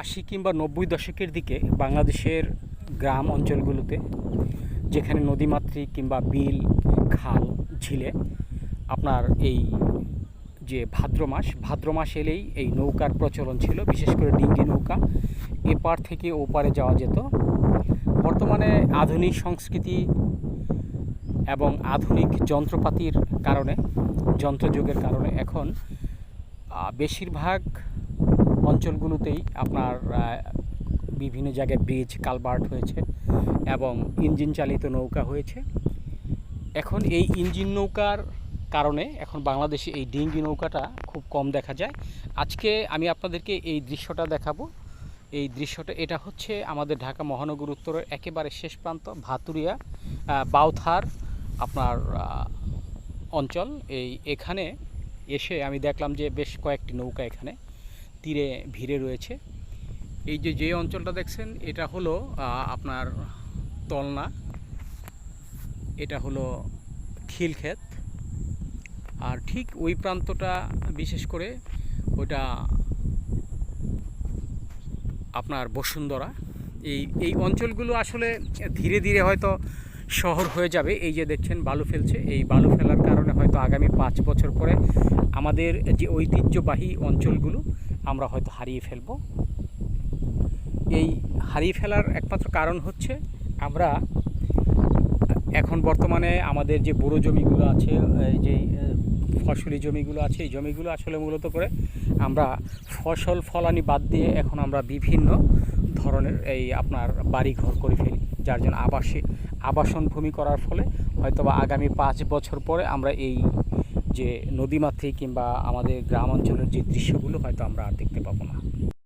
আশি কিংবা ৯০ দশকের দিকে বাংলাদেশের গ্রাম অঞ্চলগুলোতে যেখানে নদীমাতৃক কিংবা বিল, খাল, ঝিলে আপনার এই যে ভাদ্র মাস এলেই এই নৌকার প্রচলন ছিল, বিশেষ করে ডিঙ্গি নৌকা। এপার থেকে ওপারে যাওয়া যেত। বর্তমানে আধুনিক সংস্কৃতি এবং আধুনিক যন্ত্রপাতির কারণে, যন্ত্রযুগের কারণে এখন বেশিরভাগ অঞ্চলগুলোতেই আপনার বিভিন্ন জায়গায় ব্রিজ, কালভার্ট হয়েছে এবং ইঞ্জিন চালিত নৌকা হয়েছে। এখন এই ইঞ্জিন নৌকার কারণে এখন বাংলাদেশে এই ডিঙ্গি নৌকাটা খুব কম দেখা যায়। আজকে আমি আপনাদেরকে এই দৃশ্যটা দেখাবো। এই দৃশ্যটা এটা হচ্ছে আমাদের ঢাকা মহানগর উত্তরের একেবারে শেষ প্রান্ত ভাতুরিয়া বাউথার আপনার অঞ্চল। এখানে এসে আমি দেখলাম যে বেশ কয়েকটি নৌকা এখানে তীরে ভিড়ে রয়েছে। এই যে অঞ্চলটা দেখছেন এটা হলো আপনার তলনা, এটা হলো খিলক্ষেত, আর ঠিক ওই প্রান্তটা বিশেষ করে ওটা আপনার বসুন্ধরা। এই অঞ্চলগুলো আসলে ধীরে ধীরে হয়তো শহর হয়ে যাবে। এই যে দেখছেন বালু ফেলছে, এই বালু ফেলার কারণে হয়তো আগামী 5 বছর পরে আমাদের যে ঐতিহ্যবাহী অঞ্চলগুলো আমরা হয়তো হারিয়ে ফেলব। এই হারিয়ে ফেলার একমাত্র কারণ হচ্ছে আমরা এখন বর্তমানে আমাদের যে বড় জমিগুলো আছে, যে ফসলি জমিগুলো আছে, এই জমিগুলো আসলে মূলত করে আমরা ফসল ফলানি বাদ দিয়ে এখন আমরা বিভিন্ন ধরনের এই আপনার বাড়িঘর করে ফেলি, যার জন্য আবাসন ভূমি করার ফলে হয়তোবা আগামী 5 বছর পরে আমরা এই যে নদীমাতৃক কিংবা আমাদের গ্রাম অঞ্চলের যে দৃশ্যগুলো হয়তো আমরা আর দেখতে পাবো না।